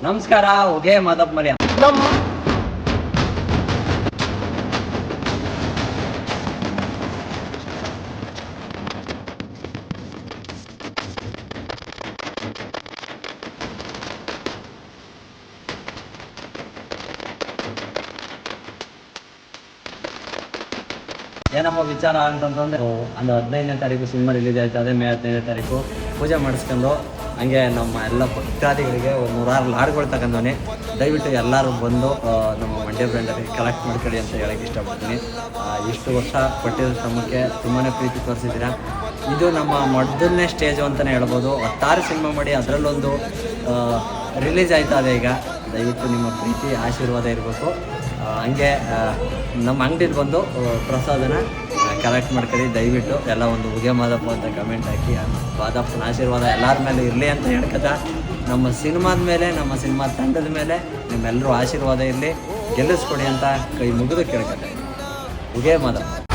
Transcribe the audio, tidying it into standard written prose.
ನಮಸ್ಕಾರ, ಉಗೆ ಮಾದಪ್ಪ ಮರ್ಯ. ಏನಪ್ಪ ವಿಚಾರ ಅಂತಂತಂದ್ರೆ, ಒಂದು 15ನೇ ತಾರೀಕು ಸಿನಿಮಾ ರಿಲೀಸ್ ಆಯ್ತದೆ. ಮೇ 15ನೇ ತಾರೀಕು ಪೂಜೆ ಮಾಡಿಸ್ಕೊಂಡು ಹಂಗೆ ನಮ್ಮ ಎಲ್ಲ ಭಕ್ತಾದಿಗಳಿಗೆ ಒಂದು 100 ಲಾಡ್ಗಳು ತಗೊಂಡವನಿ. ದಯವಿಟ್ಟು ಎಲ್ಲರೂ ಬಂದು ನಮ್ಮ ಮಂಡ್ಯ ಬ್ರ್ಯಾಂಡಲ್ಲಿ ಕಲೆಕ್ಟ್ ಮಾಡ್ಕೊಳ್ಳಿ ಅಂತ ಹೇಳಕ್ಕೆ ಇಷ್ಟಪಡ್ತೀನಿ. ಇಷ್ಟು ವರ್ಷ ಕೊಟ್ಟಿರೋ ಶ್ರಮಕ್ಕೆ ತುಂಬಾ ಪ್ರೀತಿ ತೋರಿಸಿದ್ದೀರಾ. ಇದು ನಮ್ಮ ಮೊದಲನೇ ಸ್ಟೇಜು ಅಂತಲೇ ಹೇಳ್ಬೋದು. 16 ಸಿನಿಮಾ ಮಾಡಿ ಅದರಲ್ಲೊಂದು ರಿಲೀಸ್ ಆಯ್ತದೆ ಈಗ. ದಯವಿಟ್ಟು ನಿಮ್ಮ ಪ್ರೀತಿ ಆಶೀರ್ವಾದ ಇರಬೇಕು. ಹಂಗೆ ನಮ್ಮ ಅಂಗಡಿಲಿ ಬಂದು ಪ್ರಸಾದನ ಕಲೆಕ್ಟ್ ಮಾಡ್ಕೊಳ್ಳಿ ದಯವಿಟ್ಟು. ಎಲ್ಲ ಒಂದು ಉಗೆ ಮಾದಪ್ಪ ಅಂತ ಕಮೆಂಟ್ ಹಾಕಿ, ಮಾದಪ್ಪನ ಆಶೀರ್ವಾದ ಎಲ್ಲರ ಮೇಲೆ ಇರಲಿ ಅಂತ ಹೇಳ್ಕೊತಾ, ನಮ್ಮ ಸಿನಿಮಾದ ಮೇಲೆ, ನಮ್ಮ ಸಿನಿಮಾ ತಂಡದ ಮೇಲೆ ನಿಮ್ಮೆಲ್ಲರೂ ಆಶೀರ್ವಾದ ಇರಲಿ, ಗೆಲ್ಲಿಸ್ಕೊಡಿ ಅಂತ ಕೈ ಮುಗಿದು ಕೇಳ್ಕೊತಾ. ಉಗೆ ಮಾದಪ್ಪ.